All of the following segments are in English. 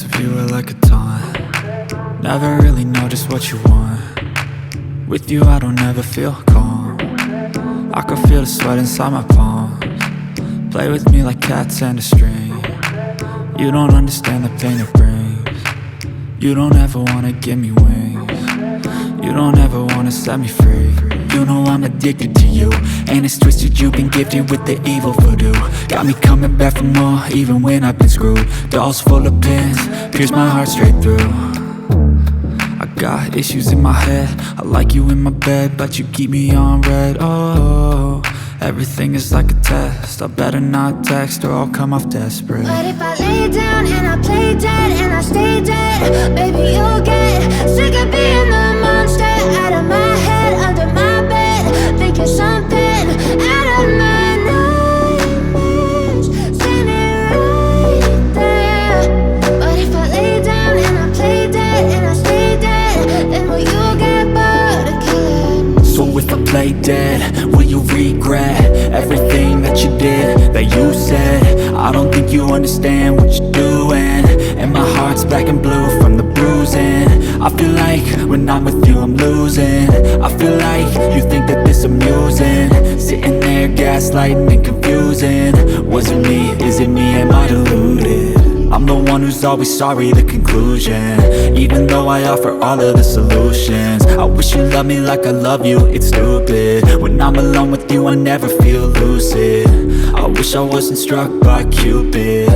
of you are like a taunt. Never really know just what you want. With you I don't ever feel calm. I can feel the sweat inside my palms. Play with me like cats and a string. You don't understand the pain it brings. You don't ever wanna give me wings. You don't ever wanna set me free. You know I'm addicted to you, and it's twisted, you've been gifted with the evil voodoo. Got me coming back for more, even when I've been screwed. Dolls full of pins, pierce my heart straight through. I got issues in my head, I like you in my bed, but you keep me on red. Oh, everything is like a test, I better not text or I'll come off desperate. But if I lay down and I play dead and I stay dead, baby you'll get sick of being the monster out of my head, under my bed, thinking something out of my nightmares, standing right there. But if I lay down and I play dead and I stay dead, then will you get bored of killing? So if I play dead, will you regret everything that you did, that you said? I don't think you understand what you're doing, and my heart's black and blue from the bruising. I feel like when I'm with you I'm losing. I feel like you think that this amusing, sitting there gaslighting and confusing. Was it me? Is it me? Am I deluded? I'm the one who's always sorry, the conclusion, even though I offer all of the solutions. I wish you loved me like I love you, it's stupid. When I'm alone with you I never feel lucid. I wish I wasn't struck by Cupid.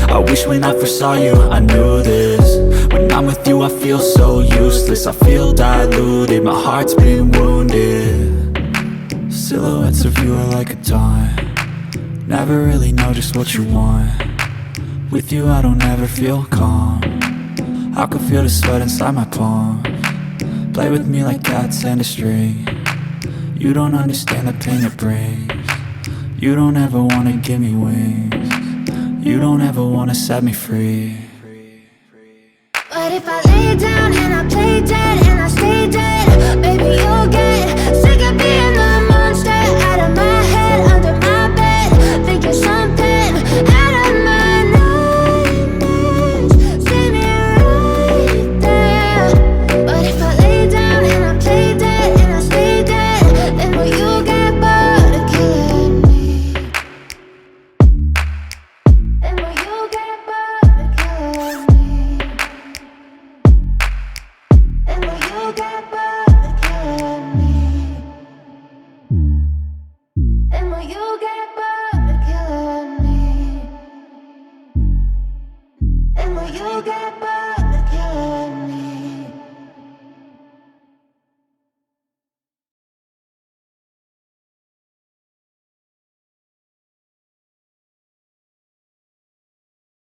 I wish when I first saw you I knew this. When I'm with you I feel so useless, I feel diluted, my heart's been wounded. Silhouettes of you are like a taunt. Never really know just what you want. With you I don't ever feel calm. I can feel the sweat inside my palms. Play with me like cats and a string. You don't understand the pain it brings. You don't ever wanna give me wings. You don't ever wanna set me free. But if I lay